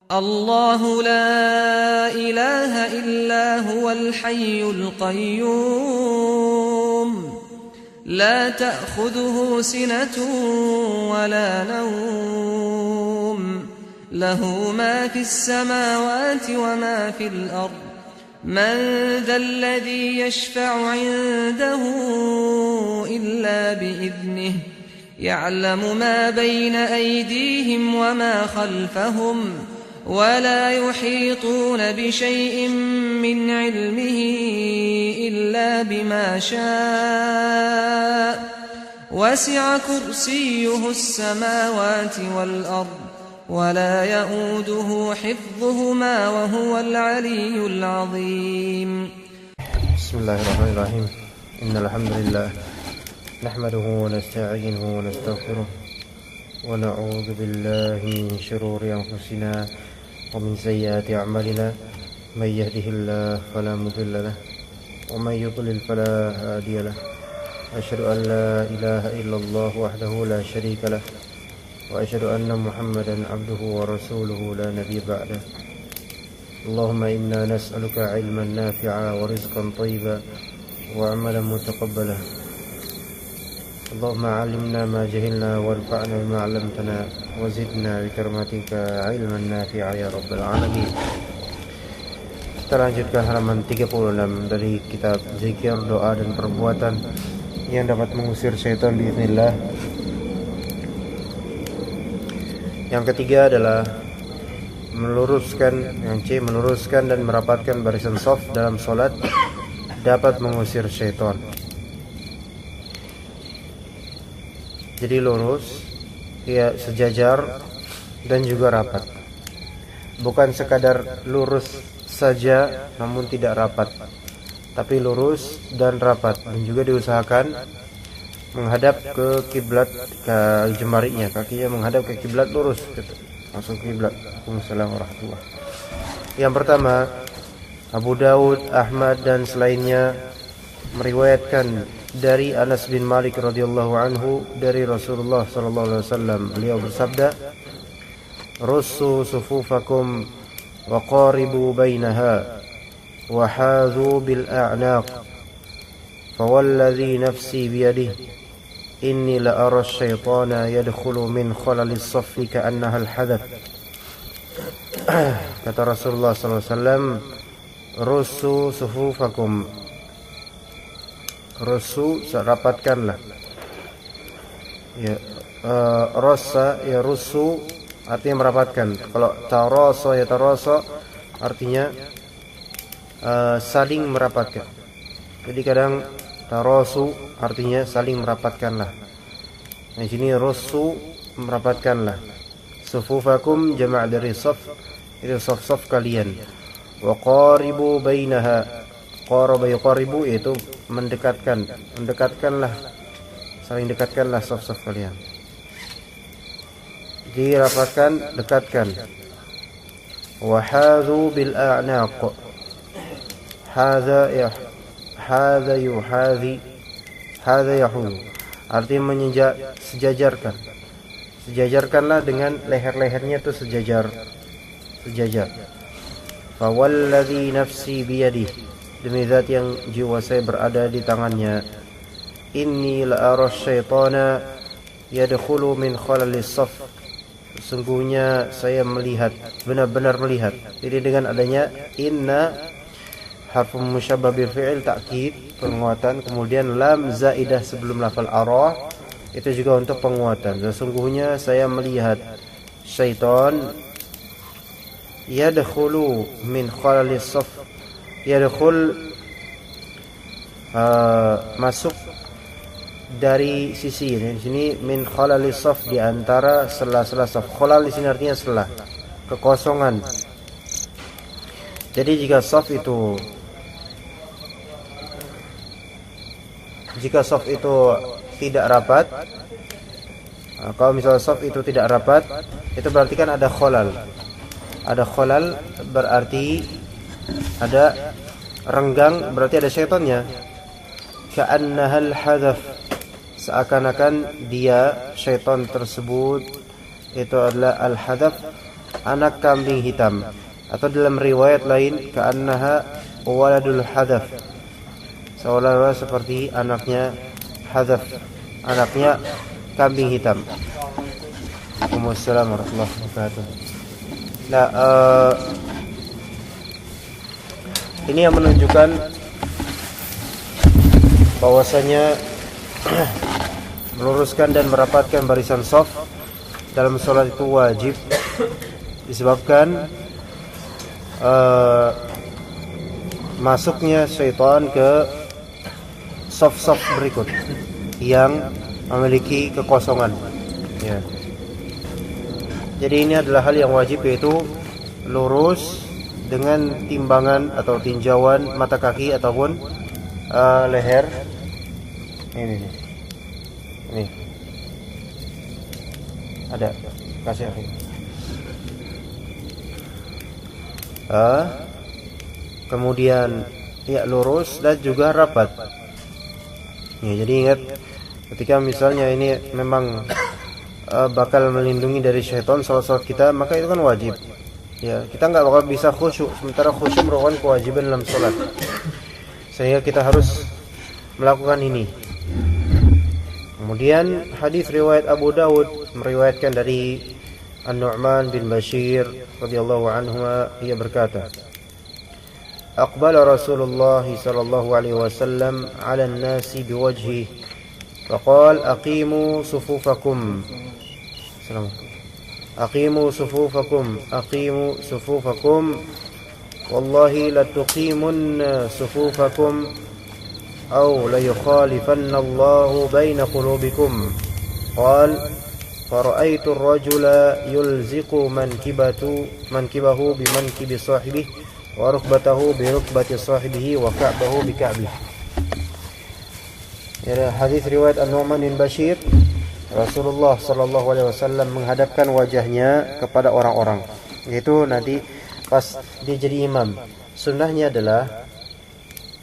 الله لا إله إلا هو الحي القيوم لا تأخذه سنة ولا نوم له ما في السماوات وما في الأرض من ذا الذي يشفع عنده إلا بإذنه يعلم ما بين أيديهم وما خلفهم ولا يحيطون بشيء من علمه إلا بما شاء وسع كرسيه السماوات والأرض ولا يؤوده حفظهما وهو العلي العظيم. بسم الله الرحمن الرحيم. إن الحمد لله نحمده ونستعينه ونستغفره ونعوذ بالله من شرور أنفسنا ومن سيئات أعمالنا من يهده الله فلا مضل له ومن يضلل فلا هادي له أشهد أن لا إله إلا الله وحده لا شريك له وأشهد أن محمدا عبده ورسوله لا نبي بعده. اللهم إنا نسألك علما نافعا ورزقا طيبا وعملا متقبلا. اللهم علمنا ما جهلنا وانفعنا بما علمتنا وزدنا بكرمتك علما نافعا يا رب العالمين. Kita lanjutkan halaman 36 dari kitab zikir, doa dan perbuatan yang dapat mengusir syaitan biiznillah. Yang ketiga adalah meluruskan dan merapatkan barisan shaf dalam salat dapat mengusir syaitan. Jadi lurus, ya sejajar dan juga rapat. Bukan sekadar lurus saja namun tidak rapat, tapi lurus dan rapat, dan juga diusahakan menghadap ke kiblat, ke jemarinya, kakinya menghadap ke kiblat lurus gitu. Langsung kiblat. Assalamualaikum warahmatullahi wabarakatuh. Yang pertama, Abu Daud, Ahmad dan selainnya meriwayatkan dari Anas bin Malik radhiyallahu anhu dari Rasulullah sallallahu alaihi wasallam, beliau bersabda, "Russu sufufakum wa qaribu bainaha wa hadhu bil a'naq fawalladhi nafsi biyadihi inni la ara asy-syaitana yadkhulu min khalalis saffi ka'annaha al-hadath." Kata Rasulullah sallallahu alaihi wasallam, "Russu sufufakum." Rusu, rapatkanlah. Ya, rasa ya rusu artinya merapatkan. Kalau tarasa ya tarasa artinya saling merapatkan. Jadi kadang tarasu artinya saling merapatkanlah. Nah, di sini rusu merapatkanlah. Sufufakum jama' dari saf, itu saf-saf kalian. Wa qaribu bainaha. Qaraba yuqaribu yaitu mendekatkanlah, saling dekatkanlah saf-saf kalian. Dirapatkan, dekatkan. Wa hadhu bil a'naq. Hadha yuhadhi, hadha yahudhu. Artinya sejajarkan. Sejajarkanlah dengan leher-lehernya itu sejajar. Fa walladhi nafsi biyadihi, demi zat yang jiwa saya berada di tangannya, inni la ara syaitana yadkhulu min khalalis saf, sesungguhnya saya melihat, benar-benar melihat. Jadi dengan adanya inna harfu musyabbah bil fi'il ta'kid, penguatan, kemudian lam zaidah sebelum lafal ara, itu juga untuk penguatan. Sesungguhnya saya melihat syaitan yadkhulu min khalalis saf, yadkhul masuk dari sisi ini. Di sini min khalalis saf, di antara sela-sela saf. Khalal di sini artinya sela, kekosongan. Jadi jika saf itu tidak rapat, kalau misalnya saf itu tidak rapat, itu berarti kan ada khalal. Ada khalal berarti ada renggang, berarti ada syaitannya. Ka'annahal hadaf, seakan-akan dia syaitan tersebut itu adalah al-hadaf, anak kambing hitam, atau dalam riwayat lain ka'annaha waladul hadaf, seolah-olah seperti anaknya hadaf, anaknya kambing hitam. Waalaikumsalam warahmatullahi wabarakatuh. Nah, ini yang menunjukkan bahwasanya meluruskan dan merapatkan barisan shaf dalam sholat itu wajib, disebabkan masuknya syaitan ke shaf-shaf berikut yang memiliki kekosongan, ya. Jadi ini adalah hal yang wajib, yaitu lurus dengan timbangan atau tinjauan mata kaki ataupun leher. Ini ada kasih aku. Kemudian ya lurus dan juga rapat. Ya, jadi ingat ketika misalnya ini memang bakal melindungi dari syaitan salat kita, maka itu kan wajib. Ya, kita nggak bakal bisa khusyuk, sementara khusyuk merupakan kewajiban dalam salat. Sehingga kita harus melakukan ini. Kemudian hadis riwayat Abu Dawud meriwayatkan dari An-Nu'man bin Bashir radhiyallahu anhu, ia berkata, Aqbala Rasulullah sallallahu alaihi wasallam 'ala an-nasi biwajhihi faqala aqimu sufufakum. Aqimu sufufakum wallahi la tuqimunna sufufakum aw la yukhalifanna Allahu baina qulubikum. Qala fara'aitu ar-rajula yulziqu mankibahu bimankibi sahibihi wa rukbatahu bi rukbati sahibihi wa ka'bahu bi ka'bihi. Ya, hadis riwayat An-Nu'man bin Bashir, Rasulullah sallallahu alaihi wasallam menghadapkan wajahnya kepada orang-orang. Itu nanti pas dia jadi imam. Sunnahnya adalah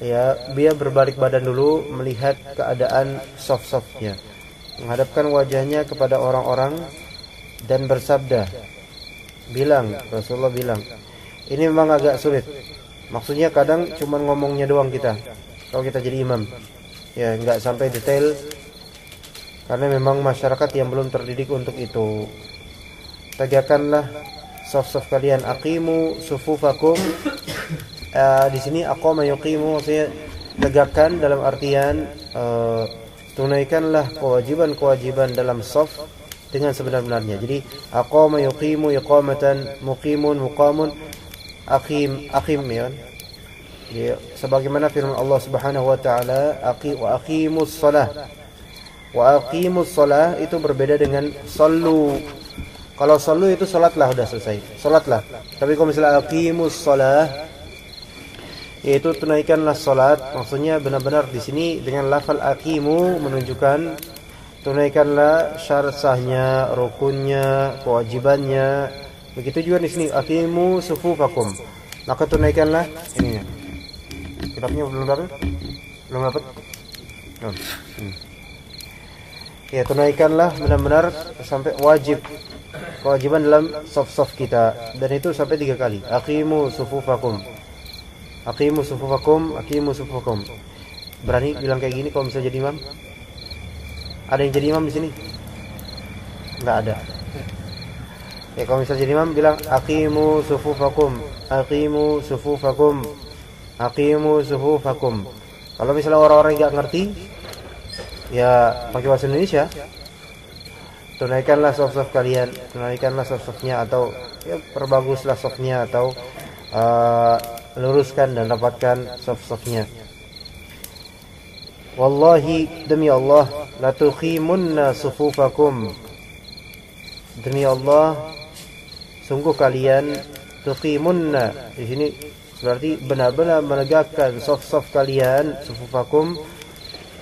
ya dia berbalik badan dulu melihat keadaan saf-safnya. Menghadapkan wajahnya kepada orang-orang dan bersabda. Rasulullah bilang, ini memang agak sulit. Maksudnya kadang cuma ngomongnya doang kita kalau kita jadi imam. Ya, enggak sampai detail karena memang masyarakat yang belum terdidik untuk itu. Tegakkanlah saf-saf kalian, aqimu sufufakum. Di sini aqama yuqimu, maksudnya tegakkan dalam artian tunaikanlah kewajiban-kewajiban dalam saf dengan sebenar-benarnya. Jadi aqama yuqimu iqamatan, muqimun muqamun, aqim ya. Ya, sebagaimana firman Allah Subhanahu wa taala, aqimus shalah. Wa aqimus shalah itu berbeda dengan sallu. Kalau sallu itu salatlah, udah selesai. Salatlah. Tapi kalau misalnya aqimus shalah, yaitu tunaikanlah salat, maksudnya benar-benar di sini dengan lafal aqimu menunjukkan tunaikanlah syarat sahnya, rukunnya, kewajibannya. Begitu juga di sini aqimu sufufakum. Maka tunaikanlah ininya. Kitabnya belum dapat? Ya, tunaikanlah benar-benar sampai wajib, kewajiban dalam saf-saf kita, dan itu sampai 3 kali. Aqimu sufufakum. Aqimu sufufakum, aqimu sufufakum. Berani bilang kayak gini kalau misalnya jadi imam? Ada yang jadi imam di sini? Enggak ada. Ya, kalau misalnya jadi imam bilang aqimu sufufakum, aqimu sufufakum, aqimu sufufakum. Kalau misalnya orang-orang enggak ngerti, ya pakai bahasa Indonesia, tunaikanlah saf-saf kalian, tunaikanlah saf-safnya, atau ya perbaguslah safnya, atau luruskan dan rapatkan saf-safnya. Wallahi, demi Allah, la tuqimunna sufufakum. Demi Allah, sungguh kalian, tuqimunna di sini berarti benar-benar menegakkan saf-saf kalian, sufufakum.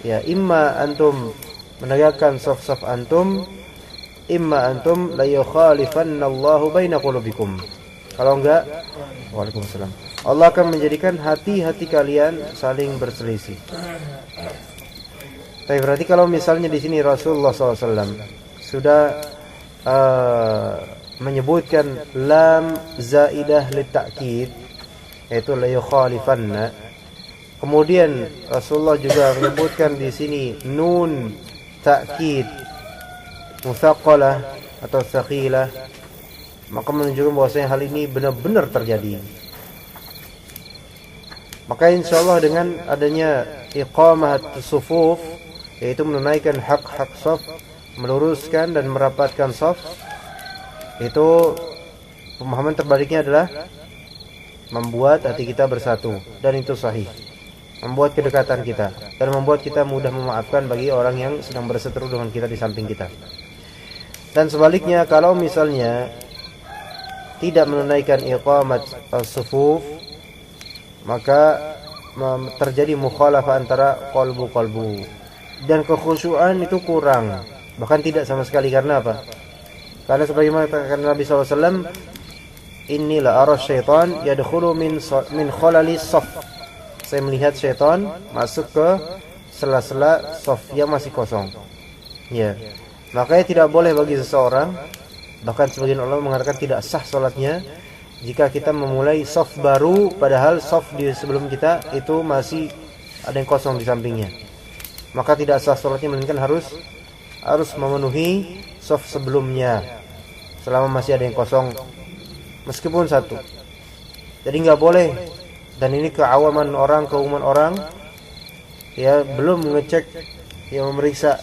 Ya, imma antum menegakkan saf-saf antum, imma antum la yukhalifanna Allahu baina qulubikum. Kalau enggak, waalaikumsalam, Allah akan menjadikan hati-hati kalian saling berselisih. Tapi berarti kalau misalnya di sini Rasulullah SAW sudah menyebutkan lam zaidah litakid, yaitu la yukhalifanna. Kemudian Rasulullah juga menyebutkan di sini nun takkid mutsaqqalah atau tsaqilah, maka menunjukkan bahwasanya hal ini benar-benar terjadi. Maka insyaallah dengan adanya iqamah sufuf, yaitu menunaikan hak-hak shaf, meluruskan dan merapatkan shaf, itu pemahaman terbaliknya adalah membuat hati kita bersatu, dan itu sahih, membuat kedekatan kita dan membuat kita mudah memaafkan bagi orang yang sedang berseteru dengan kita di samping kita. Dan sebaliknya, kalau misalnya tidak menunaikan iqamat as-sufuf, maka terjadi mukhalafah antara qalbu dan kekhusyuan itu kurang, bahkan tidak sama sekali. Karena apa? Karena sebagaimana kata Nabi SAW, inni la ara syaitan yadkhulu min khalali saf. Saya melihat syaitan masuk ke sela-sela saf yang masih kosong. Ya. Makanya tidak boleh bagi seseorang, bahkan sebagian ulama mengatakan tidak sah salatnya jika kita memulai saf baru padahal saf di sebelum kita itu masih ada yang kosong di sampingnya. Maka tidak sah salatnya, melainkan harus memenuhi saf sebelumnya selama masih ada yang kosong meskipun satu. Jadi enggak boleh, dan ini keumuman orang ya belum mengecek, ya memeriksa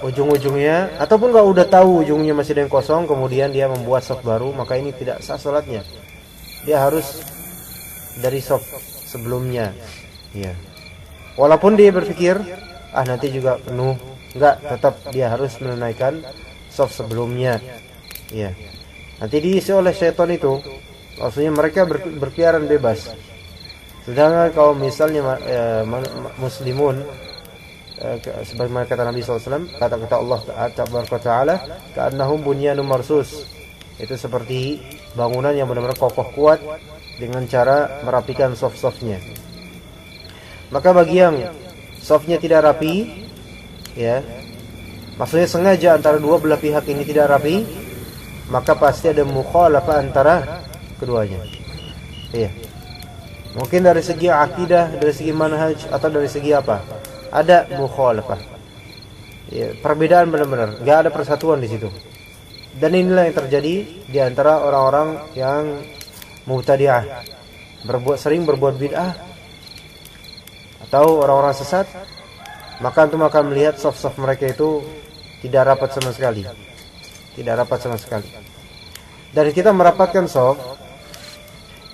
ujung-ujungnya, ataupun kalau udah tahu ujungnya masih ada yang kosong kemudian dia membuat saf baru, maka ini tidak sah salatnya. Dia harus dari saf sebelumnya, ya. Walaupun dia berpikir nanti juga penuh, enggak, tetap dia harus menunaikan saf sebelumnya, ya. Nanti diisi oleh syaitan itu, maksudnya mereka berkeliaran bebas. Sedangkan kalau misalnya muslimun, sebagaimana kata Nabi SAW, kata Allah Ta'ala, ka'annahum bunyanun marsus, itu seperti bangunan yang benar-benar kokoh kuat dengan cara merapikan saf-safnya. Maka bagi yang safnya tidak rapi, ya, maksudnya sengaja antara dua belah pihak ini tidak rapi, maka pasti ada mukhalafah antara keduanya. Iya. Mungkin dari segi akidah, dari segi manhaj, atau dari segi apa, ada mukhalafah. Ya, perbedaan benar-benar, enggak ada persatuan di situ. Dan inilah yang terjadi di antara orang-orang yang mubtadi'ah, sering berbuat bid'ah, atau orang-orang sesat. Maka antum akan melihat saf-saf mereka itu tidak rapat sama sekali. Tidak rapat sama sekali. Dan kita merapatkan saf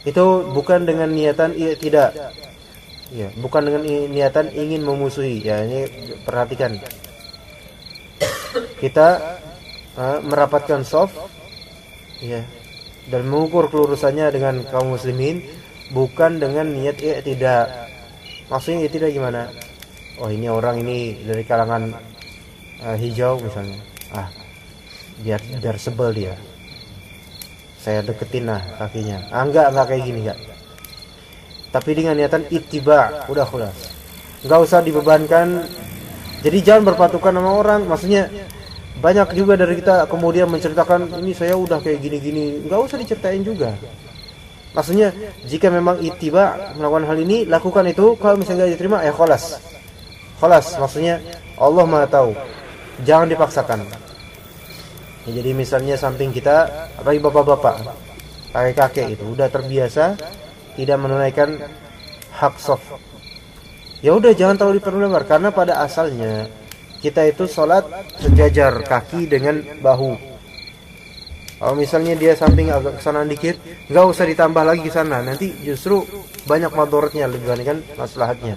itu bukan dengan niatan tidak. Ya, bukan dengan niatan ingin memusuhi. Ya, ini perhatikan. Kita merapatkan saf, ya, dan mengukur kelurusannya dengan kaum muslimin, bukan dengan niat tidak. Maksudnya tidak gimana? Oh, ini orang ini dari kalangan hijau misalnya. Biar sebel dia, saya deketin kakinya. Enggak kayak gini, enggak. Tapi dengan niatan ittiba, udah. Enggak usah dibebankan. Jadi jangan berpatukan sama orang. Maksudnya banyak juga dari kita kemudian menceritakan, ini saya udah kayak gini-gini. Enggak usah diceritain juga. Maksudnya jika memang ittiba melakukan hal ini, lakukan itu. Kalau misalnya enggak diterima, ya kholas. Maksudnya Allah Maha tahu. Jangan dipaksakan. Ya, jadi misalnya samping kita, apalagi bapak-bapak, kakek-kakek itu udah terbiasa tidak menunaikan hak shaf. Ya udah, jangan terlalu diperlebar, karena pada asalnya kita itu sholat sejajar kaki dengan bahu. Kalau misalnya dia samping agak kesana dikit, nggak usah ditambah lagi ke sana. Nanti justru banyak madharatnya dibandingkan maslahatnya.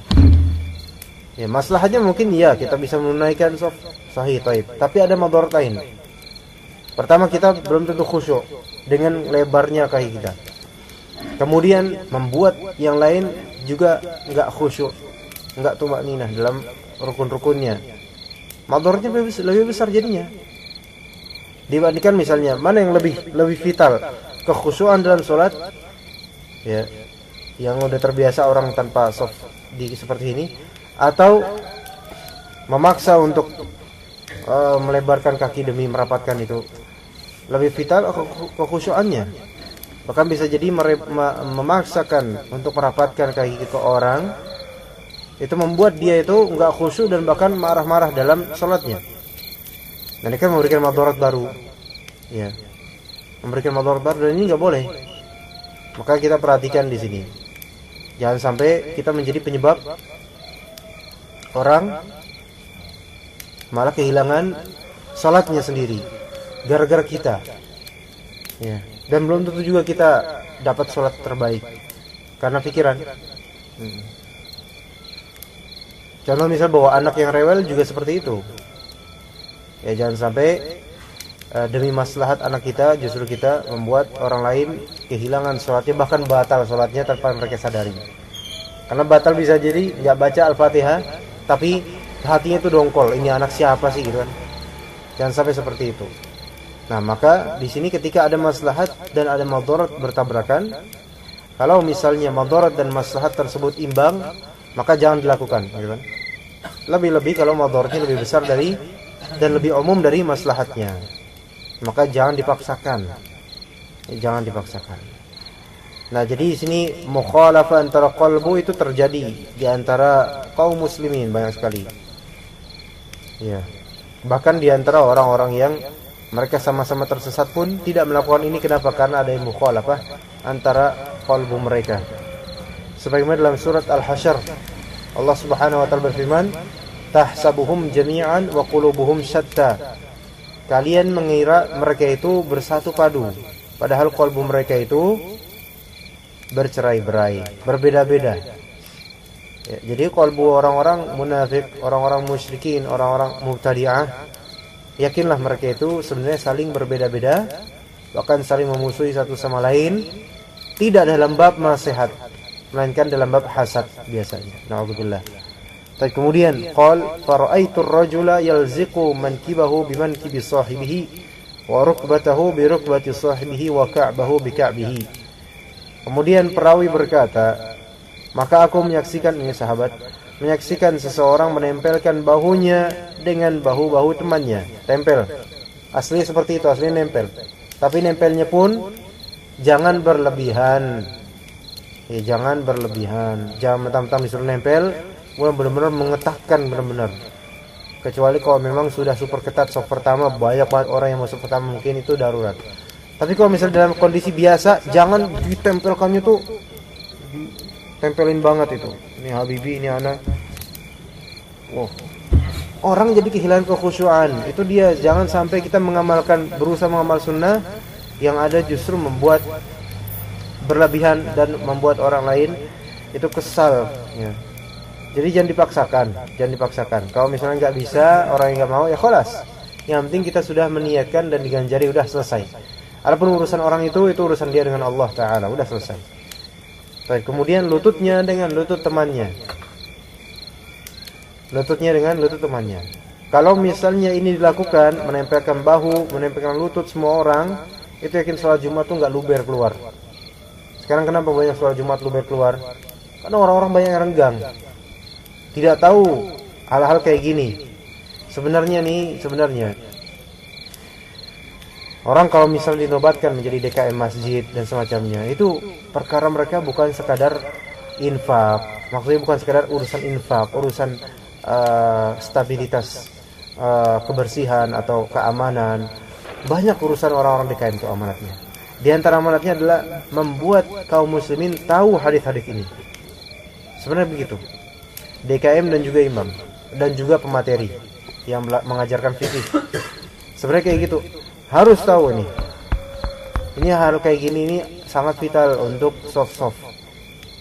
Ya, maslahatnya mungkin ya kita bisa menunaikan shaf sahih, taib. Tapi ada madharat lain. Pertama, kita belum tentu khusyuk dengan lebarnya kaki kita. Kemudian membuat yang lain juga enggak khusyuk, enggak tumakninah dalam rukun-rukunnya. Madharatnya lebih besar jadinya. Dibandingkan misalnya mana yang lebih vital, kekhusyuan dalam salat, ya, yang udah terbiasa orang tanpa shaf seperti ini, atau memaksa untuk melebarkan kaki demi merapatkan itu. lebih vital kekhusyuannya. Bahkan bisa jadi memaksakan untuk merapatkan kaki ke orang, itu membuat dia itu enggak khusyuk dan bahkan marah-marah dalam salatnya. Dan ini kan memberikan madarat baru. Ya. Memberikan madarat baru, dan ini enggak boleh. Maka kita perhatikan di sini. Jangan sampai kita menjadi penyebab orang malah kehilangan salatnya sendiri gara-gara kita. Ya. Dan belum tentu juga kita dapat salat terbaik karena pikiran. Contoh misal bawa anak yang rewel juga seperti itu. Ya, jangan sampai demi maslahat anak kita justru kita membuat orang lain kehilangan salatnya, bahkan batal salatnya tanpa mereka sadari. Karena batal bisa jadi nggak baca Al-Fatihah tapi hatinya itu dongkol, ini anak siapa sih gitu kan. Jangan sampai seperti itu. Nah, maka di sini ketika ada maslahat dan ada madarat bertabrakan, kalau misalnya madarat dan maslahat tersebut imbang, maka jangan dilakukan, gitu kan. Lebih-lebih kalau madaratnya lebih besar dari dan lebih umum dari maslahatnya, maka jangan dipaksakan. Jangan dipaksakan. Nah, jadi di sini mukhalafah antara qalbu itu terjadi di antara kaum muslimin banyak sekali. Ya. Bahkan di antara orang-orang yang mereka sama-sama tersesat pun tidak melakukan ini. Kenapa? Karena ada yang mukhalafah antara qalbu mereka. Sebagaimana dalam surat Al-Hasyr, Allah Subhanahu wa taala berfirman, "Tahsabuhum jami'an wa qulubuhum syatta." Kalian mengira mereka itu bersatu padu, padahal qalbu mereka itu bercerai-berai, berbeda-beda. Ya, jadi qalbu orang-orang munafik, orang-orang musyrikin, orang-orang mubtadi'ah, yakinlah mereka itu sebenarnya saling berbeda-beda, bahkan saling memusuhi satu sama lain, tidak dalam bab nasihat, melainkan dalam bab hasad biasanya. Na'udzubillah. Tapi kemudian qal fara'aitu ar-rajula yalziqu mankibahu bimankibi sahibihi wa rukbatahu bi rukbati sahibihi wa ka'bahu bi ka'bihi. Kemudian perawi berkata, maka aku menyaksikan, ini sahabat, menyaksikan seseorang menempelkan bahunya dengan bahu-bahu temannya. Tempel. Asli seperti itu, asli nempel. Tapi nempelnya pun jangan berlebihan. Ya, jangan berlebihan. Jangan mentang-mentang disuruh nempel, benar-benar mengetatkan benar-benar. Kecuali kalau memang sudah super ketat soft pertama, banyak banget orang yang masuk pertama, mungkin itu darurat. Tapi kalau misalnya dalam kondisi biasa, jangan ditempelkannya tuh tempelin banget itu. Ini Habibi, ini anak. Wow. Orang jadi kehilangan kekhusyuan. Itu dia, jangan sampai kita berusaha mengamal sunnah yang ada justru membuat berlebihan dan membuat orang lain itu kesal. Ya. Jadi jangan dipaksakan. Kalau misalnya nggak bisa, orang yang nggak mau, ya kholas. Yang penting kita sudah meniatkan dan diganjari, udah selesai. Adapun urusan orang itu urusan dia dengan Allah Ta'ala, udah selesai. Baik, kemudian lututnya dengan lutut temannya. Lututnya dengan lutut temannya. Kalau misalnya ini dilakukan, menempelkan bahu, menempelkan lutut semua orang, itu yakin sholat Jumat tuh nggak luber keluar. Sekarang kenapa banyak sholat Jumat luber keluar? Karena orang-orang banyak yang renggang, tidak tahu hal-hal kayak gini. Sebenarnya orang kalau misal dinobatkan menjadi DKM masjid dan semacamnya, itu perkara mereka bukan sekadar infak. Maksudnya bukan sekadar urusan infak, urusan stabilitas kebersihan atau keamanan. Banyak urusan orang-orang DKM itu amanatnya. Di antara amanatnya adalah membuat kaum muslimin tahu hadis-hadis ini. Sebenarnya begitu. DKM dan juga imam dan juga pemateri yang mengajarkan fikih. Sebenarnya kayak gitu. Harus tahu ini. Ini hal kayak gini ini sangat vital untuk soft.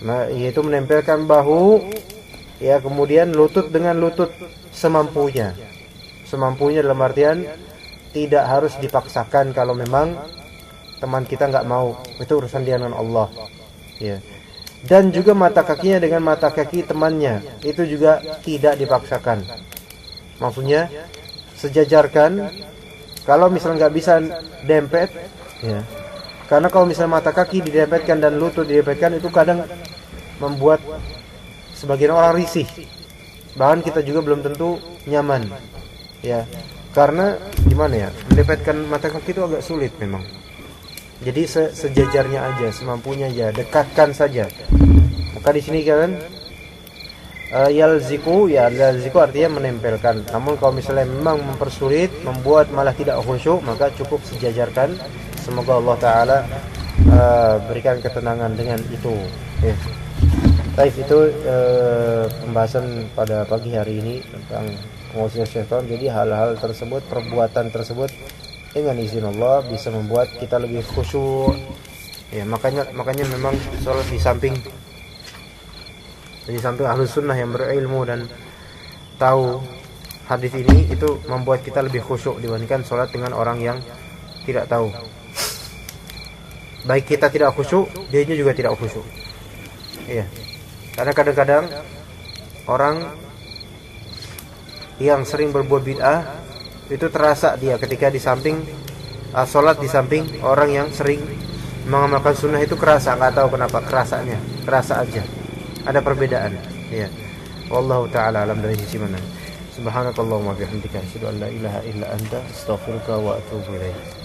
Nah, yaitu menempelkan bahu, ya, kemudian lutut dengan lutut semampunya. Semampunya dalam artian tidak harus dipaksakan kalau memang teman kita nggak mau. Itu urusan dia dengan Allah. Ya. Dan juga mata kakinya dengan mata kaki temannya, itu juga tidak dipaksakan. Maksudnya sejajarkan. Kalau misalnya nggak bisa dempet, ya, karena kalau misalnya mata kaki didempetkan dan lutut didempetkan, itu kadang membuat sebagian orang risih. Bahkan kita juga belum tentu nyaman. Ya, Karena gimana ya, mendekatkan mata kaki itu agak sulit memang. Jadi sejajarnya aja, semampunya aja, dekatkan saja. Maka di sini kan yalziku artinya menempelkan. Namun kalau misalnya memang mempersulit, membuat malah tidak khusyuk, maka cukup sejajarkan. Semoga Allah Ta'ala berikan ketenangan dengan itu. Baik, itu pembahasan pada pagi hari ini tentang mengusir syaitan. Jadi hal-hal tersebut, perbuatan tersebut dengan izin Allah bisa membuat kita lebih khusyuk. Ya, makanya memang sholat di samping ahlus sunnah yang berilmu dan tahu hadis ini, itu membuat kita lebih khusyuk dibandingkan sholat dengan orang yang tidak tahu. Baik kita tidak khusyuk, dianya juga tidak khusyuk. Iya. Karena kadang-kadang orang yang sering berbuat bid'ah itu terasa dia ketika di samping sholat di samping orang yang sering mengamalkan sunnah, itu kerasa, nggak tahu kenapa, kerasa aja ada perbedaan. Ya, wallahu taala alam dari sisi mana. Subhanakallahumma bihamdika asyhadu an la ilaha illa anta astaghfiruka wa atubu ilaik.